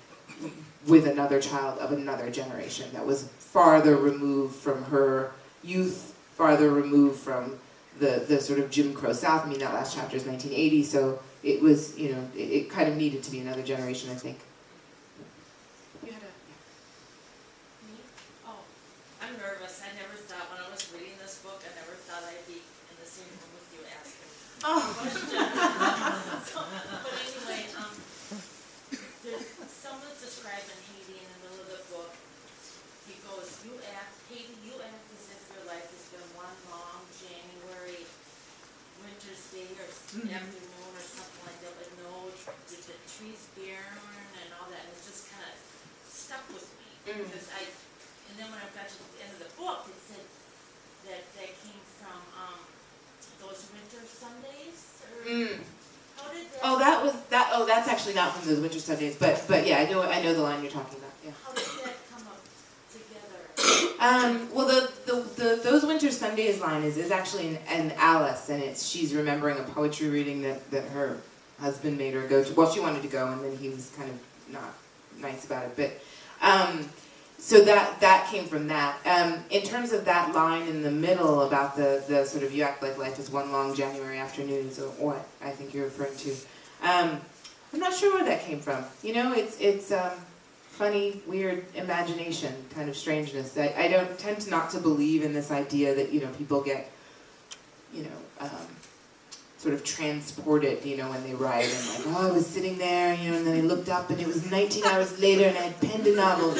E: with another child of another generation that was farther removed from her youth, farther removed from the sort of Jim Crow South. I mean, that last chapter is 1980, so it was, you know, it kind of needed to be another generation, I think.
G: I'm nervous. I never thought, when I was reading this book, I never thought I'd be in the same room with you asking a question. But anyway, there's someone describing Haiti in the middle of the book. He goes, Haiti, you act as if your life has been one long January winter's day or afternoon or something like that, but no, the trees barren and all that, and it just kind of stuck with me. Because and then when I got to the end of the book, it said that came from those winter Sundays. How did that?
E: That's actually not from those winter Sundays, but yeah, I know the line you're talking about. Yeah.
G: How did that come up together?
E: Well, those winter Sundays line is actually in Alice, and she's remembering a poetry reading that her husband made her go to. Well, she wanted to go, and then he was kind of not nice about it, but. So that came from that. In terms of that line in the middle about the sort of you act like life is one long January afternoon is what I think you're referring to. I'm not sure where that came from. You know, it's funny, weird imagination, kind of strangeness. I don't tend not to believe in this idea that, you know, people get, sort of transported, when they write, and like, oh, I was sitting there, and then I looked up and it was 19 hours later and I had penned a novel,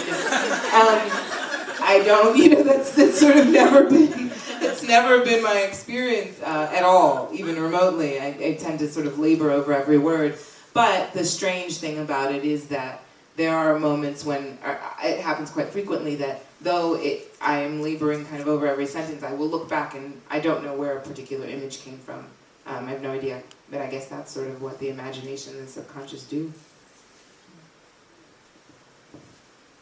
E: I don't, that's sort of never been my experience at all, even remotely. I tend to sort of labor over every word. But the strange thing about it is that there are moments when, it happens quite frequently, that though I am laboring kind of over every sentence, I will look back and I don't know where a particular image came from. I have no idea, but I guess that's sort of what the imagination and the subconscious do.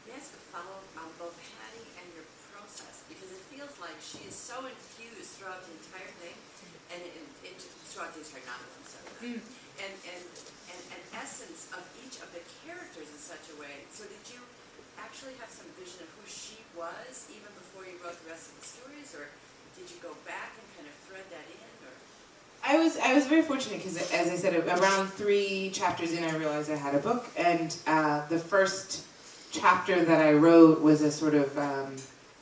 D: Yes, but follow up on both Hattie and your process, because it feels like she is so infused throughout the entire thing, and throughout the entire novel, I'm sorry. And an essence of each of the characters in such a way. So did you actually have some vision of who she was even before you wrote the rest of the stories, or did you go back and kind of thread that in? Or
E: I was very fortunate because, as I said, around 3 chapters in, I realized I had a book, and the first chapter that I wrote was a sort of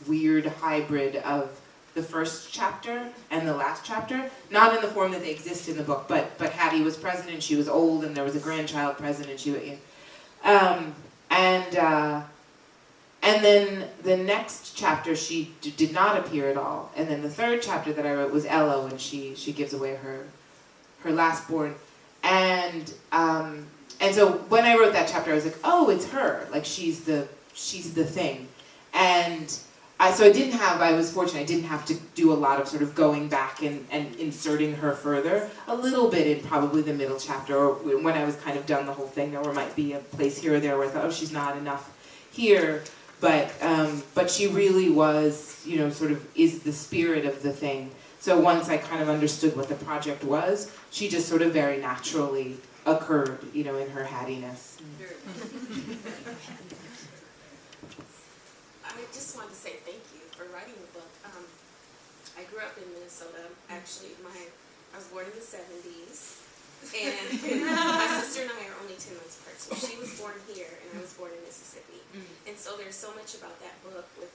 E: weird hybrid of the first chapter and the last chapter, not in the form that they exist in the book, but Hattie was present and she was old, and there was a grandchild present, and she was, and then the next chapter she did not appear at all, and then the third chapter that I wrote was Ella, when she gives away her lastborn, and so when I wrote that chapter, I was like, oh, it's her, like she's the thing, and I was fortunate, I didn't have to do a lot of sort of going back and inserting her further. A little bit in probably the middle chapter, or when I was kind of done the whole thing, there might be a place here or there where I thought, oh, she's not enough here. But she really was, sort of is the spirit of the thing. So once I kind of understood what the project was, she just sort of very naturally occurred, in her Hattiness.
K: I just wanted to say thank you for writing the book. I grew up in Minnesota. Actually, I was born in the 70s, and my sister and I are only 10 months apart. So she was born here, and I was born in Mississippi. And so there's so much about that book with,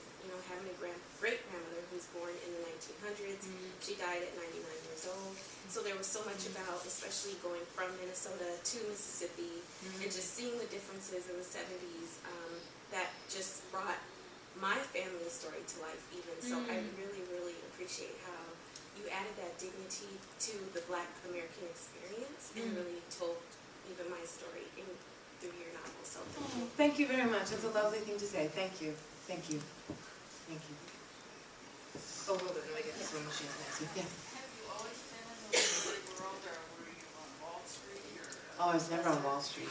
K: having a great-grandmother who was born in the 1900s. She died at 99 years old. So there was so much about, especially going from Minnesota to Mississippi, and just seeing the differences in the 70s, that just brought my family story to life even. So I really, really appreciate how you added that dignity to the Black American experience and really told even my story through your novel. So
E: thank you very much. That's a lovely thing to say. Thank you. Thank you. Thank you. Oh, hold on. Let me get this one machine next week. Yeah.
F: Have you always been in the literary world, or were you on Wall Street? Or?
E: Oh, I was never on Wall Street.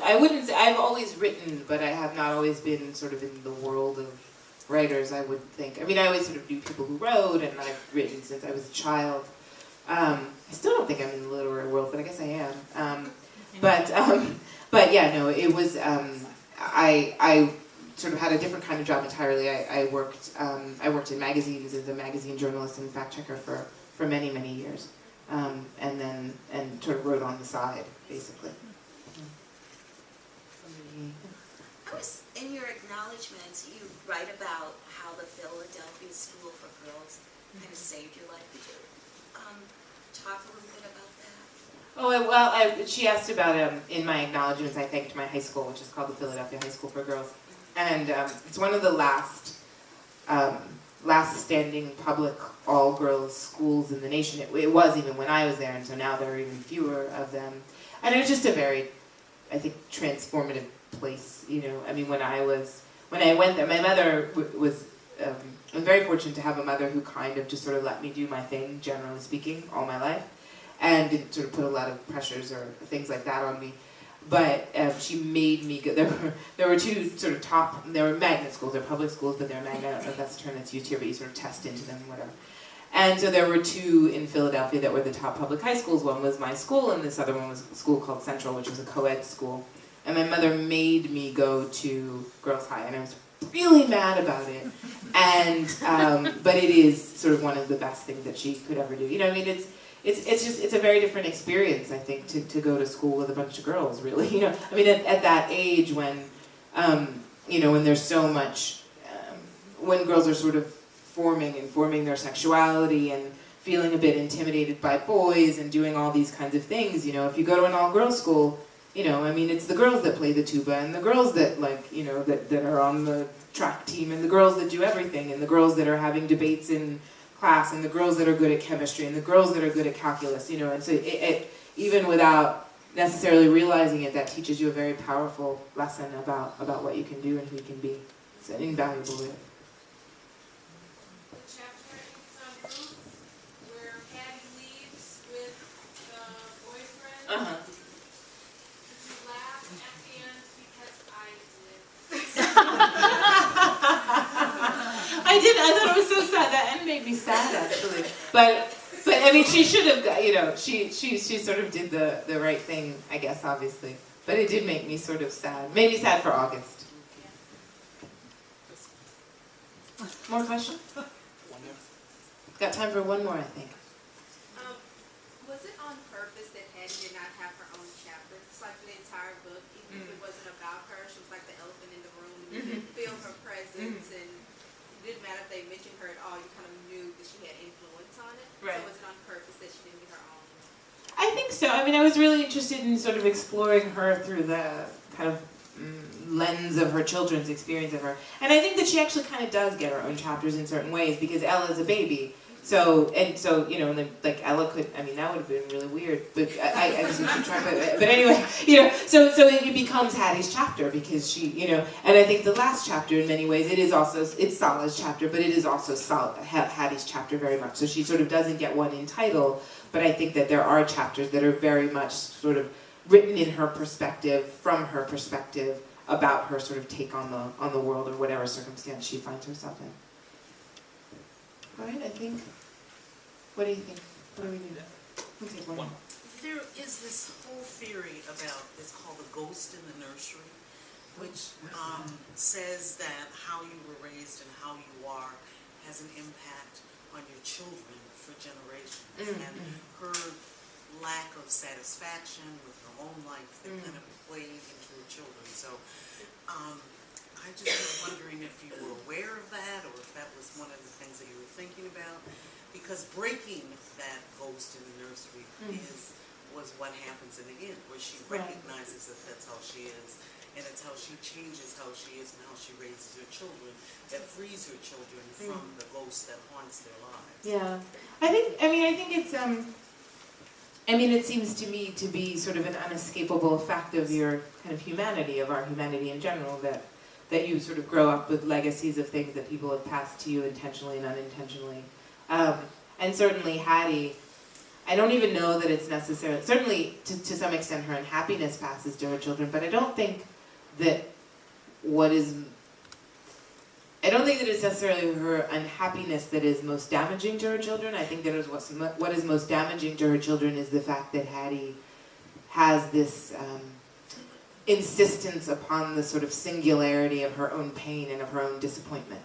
E: I wouldn't say, I've always written, but I have not always been sort of in the world of writers, I would think. I mean, I always sort of knew people who wrote, and I've written since I was a child. I still don't think I'm in the literary world, but I guess I am. But yeah, no, it was, I sort of had a different kind of job entirely. I worked in magazines as a magazine journalist and fact checker for many, many years. And sort of wrote on the side, basically.
D: In your acknowledgments, you write about how the Philadelphia School for Girls kind of saved your life. Could you talk a little bit about that?
E: Oh, well, she asked about, in my acknowledgments, I thanked my high school, which is called the Philadelphia High School for Girls. And it's one of the last standing public all-girls schools in the nation. It was even when I was there, and so now there are even fewer of them. And it was just a very, I think, transformative place. I mean, when I went there, my mother was very fortunate to have a mother who kind of just sort of let me do my thing, generally speaking, all my life, and didn't sort of put a lot of pressures or things like that on me. But she made me go. There were two sort of top. There were magnet schools. They're public schools, but they're magnet. I don't know if that's the term that's used here, but you sort of test into them, whatever. And so there were two in Philadelphia that were the top public high schools. One was my school, and this other one was a school called Central, which was a co-ed school. And my mother made me go to Girls High, and I was really mad about it. And but it is sort of one of the best things that she could ever do. I mean, it's a very different experience, I think, to go to school with a bunch of girls, really. I mean, at that age when, when there's so much, when girls are sort of forming their sexuality and feeling a bit intimidated by boys and doing all these kinds of things, if you go to an all-girls school, I mean, it's the girls that play the tuba and the girls that that are on the track team and the girls that do everything and the girls that are having debates in class and the girls that are good at chemistry and the girls that are good at calculus, and so it even without necessarily realizing it, that teaches you a very powerful lesson about what you can do and who you can be. It's an invaluable way.
L: The chapter, I think it's on Ruth, where Hattie leaves with the boyfriend.
E: Uh-huh.
L: Did you laugh at the end? Because I did.
E: I did. I thought it was so sad. That end made me sad, actually. But I mean, she should have. She sort of did the right thing, I guess, obviously. But it did make me sort of sad. Made me sad for August. More questions? Got time for one more, I think.
K: Was it on purpose that Hattie did not have her own chapter? It's like the entire book, even if it wasn't about her, she was like the elephant in the room. You could feel her presence, and it didn't matter if they mentioned her at all. You kind of knew that she had influence on it.
E: Right.
K: So was it on purpose that she didn't get her own?
E: I think so. I mean, I was really interested in sort of exploring her through the kind of lens of her children's experience of her. And I think that she actually kind of does get her own chapters in certain ways because Ella's a baby. So like Ella could, I mean, that would have been really weird, but I guess we should try, but anyway, so it becomes Hattie's chapter because she, and I think the last chapter in many ways, it's Salah's chapter, but it is also Hattie's chapter very much. So she sort of doesn't get one in title, but I think that there are chapters that are very much sort of written in her perspective, from her perspective, about her sort of take on the world or whatever circumstance she finds herself in. All right, I think. What do you think? What do we do? We'll take one.
M: There is this whole theory about, it's called the ghost in the nursery, which says that how you were raised and how you are has an impact on your children for generations. And her lack of satisfaction with her own life that kind of played into her children. So I just was wondering if you were aware of that or if that was one of the things that you were thinking about. Because breaking that ghost in the nursery was what happens in the end, where she recognizes that that's how she is, and it's how she changes how she is and how she raises her children, that frees her children from the ghost that haunts their lives.
E: Yeah, I think it's, it seems to me to be sort of an unescapable fact of your kind of humanity, of our humanity in general, that you sort of grow up with legacies of things that people have passed to you intentionally and unintentionally. And certainly Hattie, I don't even know that it's necessarily, certainly to some extent her unhappiness passes to her children, but I don't think that it's necessarily her unhappiness that is most damaging to her children. I think that what is most damaging to her children is the fact that Hattie has this insistence upon the sort of singularity of her own pain and of her own disappointment.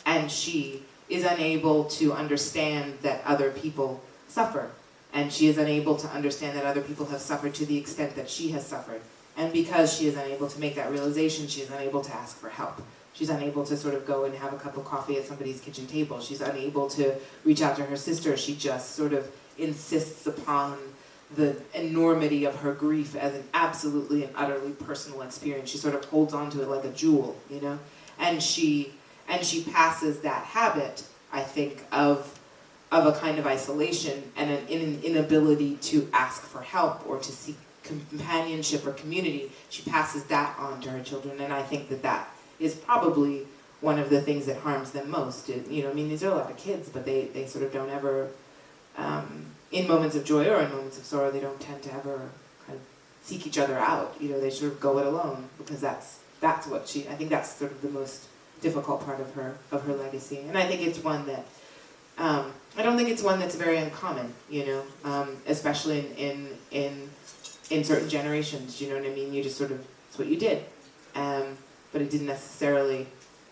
E: And she is unable to understand that other people suffer. And she is unable to understand that other people have suffered to the extent that she has suffered. And because she is unable to make that realization, she is unable to ask for help. She's unable to sort of go and have a cup of coffee at somebody's kitchen table. She's unable to reach out to her sister. She just sort of insists upon the enormity of her grief as an absolutely and utterly personal experience. She sort of holds on to it like a jewel, And she passes that habit, I think, of a kind of isolation and an inability to ask for help or to seek companionship or community. She passes that on to her children, and I think that is probably one of the things that harms them most. These are a lot of kids, but they sort of don't ever, in moments of joy or in moments of sorrow, they don't tend to ever kind of seek each other out. They sort of go it alone, because that's what I think that's sort of the most difficult part of her legacy. And I think it's one that, I don't think it's one that's very uncommon, especially in certain generations, you know what I mean? You just sort of, it's what you did. But it didn't necessarily,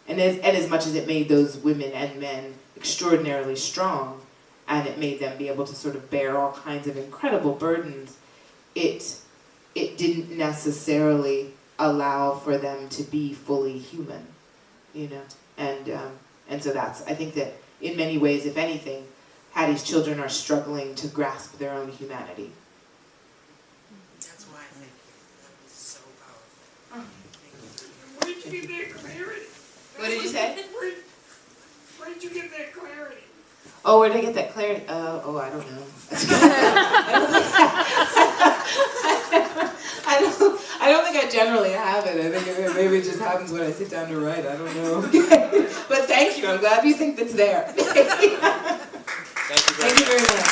E: and as much as it made those women and men extraordinarily strong, and it made them be able to sort of bear all kinds of incredible burdens, it didn't necessarily allow for them to be fully human, And
N: And so I think that in many ways, if anything, Hattie's children are struggling to grasp their own humanity.
M: That's why I think that was so powerful.
F: Where'd you get that clarity?
N: What did you say?
F: Where'd you get that clarity?
N: Oh, where did I get that clarity? I don't know. I don't think I generally have it. I think maybe it just happens when I sit down to write. I don't know. But thank you. I'm glad you think that's there.
C: Thank you very much.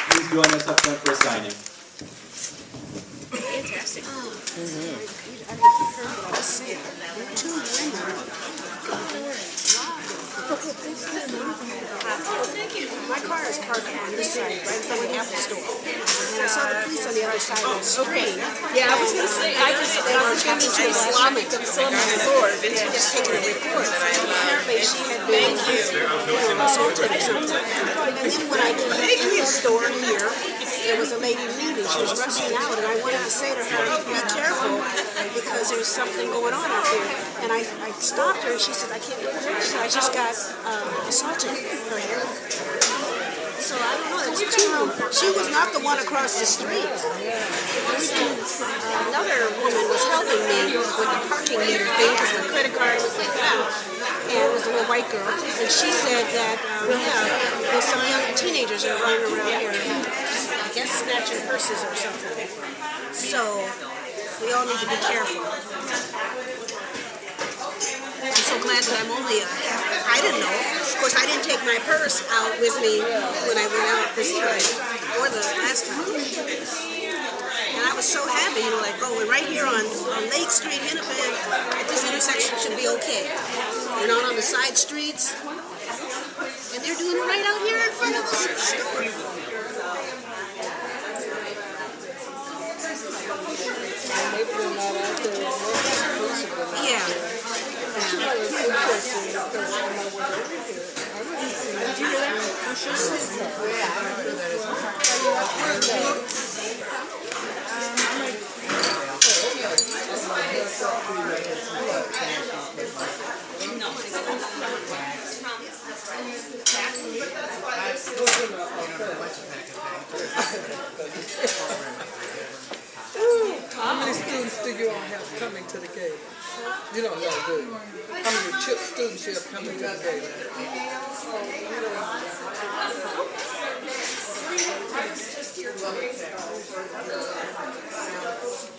C: Please join us up front for a signing.
O: Fantastic.
P: Thank you. My car is parked on this side, right in front of the Apple store. And I saw the police on the other side of the street.
O: Yeah, I was going to say, I was attending to Islamic sword.
P: Just taking a report. Apparently she had been assaulted or something. And then when I came to the store here, there was a lady leaving. She was rushing out, and I wanted to say to her, be careful, because there's something going on out there. And I stopped her, and she said, I can't do it. She said, I just got assaulted. Her hair. So I don't know. It's true. She was not the one across the street. Another woman was helping me with the parking meter thing, because my credit card was like that. And it was a little white girl. And she said that, there's some young teenagers that are running around here, I guess snatching purses or something. So we all need to be careful. I'm so glad that I'm only I didn't know. Of course, I didn't take my purse out with me when I went out this time, or the last time. And I was so happy, like, we're right here on Lake Street, Hennepin, at this intersection should be okay. We're not on the side streets. And they're doing it right out here in front of the store.
B: Maybe they're not out there.
P: Yeah.
B: How many students do you all have coming to the gala? You don't know, do you? How many students you have coming to the gala?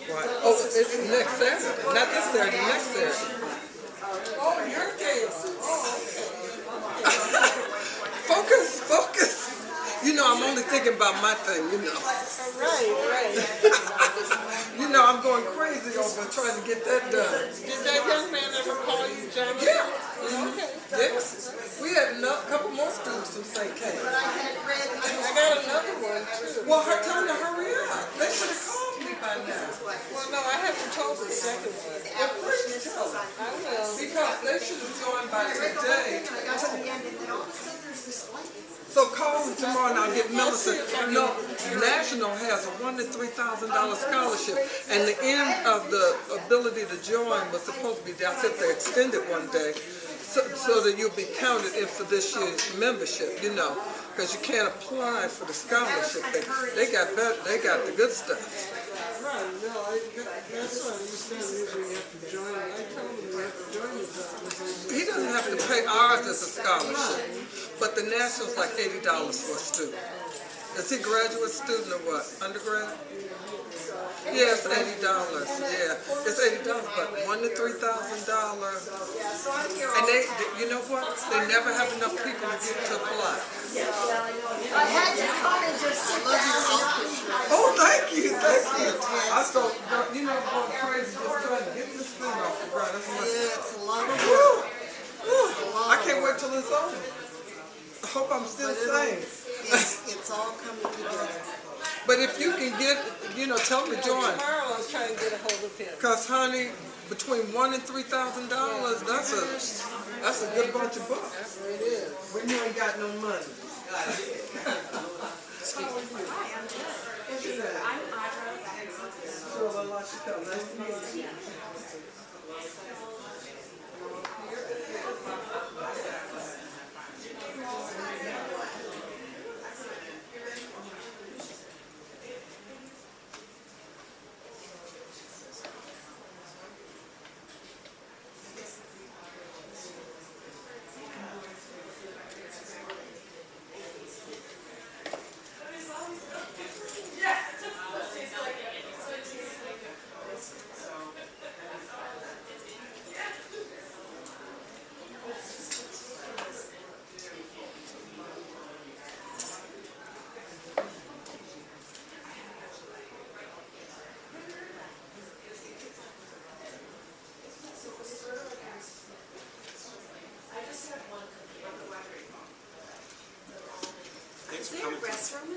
B: Right. Oh, it's next Saturday. Not this Saturday, next Saturday. Oh, your gala. Focus. You know, I'm only thinking about my thing, you know.
P: Right.
B: You know, I'm going crazy over trying to get that done. Did that young man ever call you, John? Yeah. Okay. Yes. We had a couple more students from St. K. I got another one, too. Well, tell them to hurry up. They should have called me by now. Well, no, I haven't told the second one. Well, please tell them. I will. Because they should have joined by today. So call them tomorrow and I'll get Millicent. No, National has a $1,000 to $3,000 scholarship, and the end of the ability to join was supposed to be, I said they extended one day, so that you'll be counted in for this year's membership, you know, because you can't apply for the scholarship. They got the good stuff. Right, no, that's what I understand. Usually you have to join. I told him you have to join it. He doesn't have to pay ours as a scholarship, but the National's like $80 for a student. Is he graduate student or what? Undergrad? Yeah, it's $80. Yeah, it's $80, but $1,000 to $3,000. And you know what? They never have enough people to get to apply.
P: I had to come and just sit down.
B: Oh, thank you. I thought, you know, I'm going crazy just trying to get this thing off the ground. It's a lot of work. I can't wait till it's over. I hope I'm still sane.
P: It's all coming together.
B: But if you can get, you know, tell them to join.
P: Tomorrow I was trying to get a hold of him.
B: Because, honey, between $1,000 and $3,000, that's a good bunch of bucks. It is. When you ain't got no money.
K: Hi, I'm good. I'm Audra.
B: Chappelle, nice to meet you.
K: Is there a restroom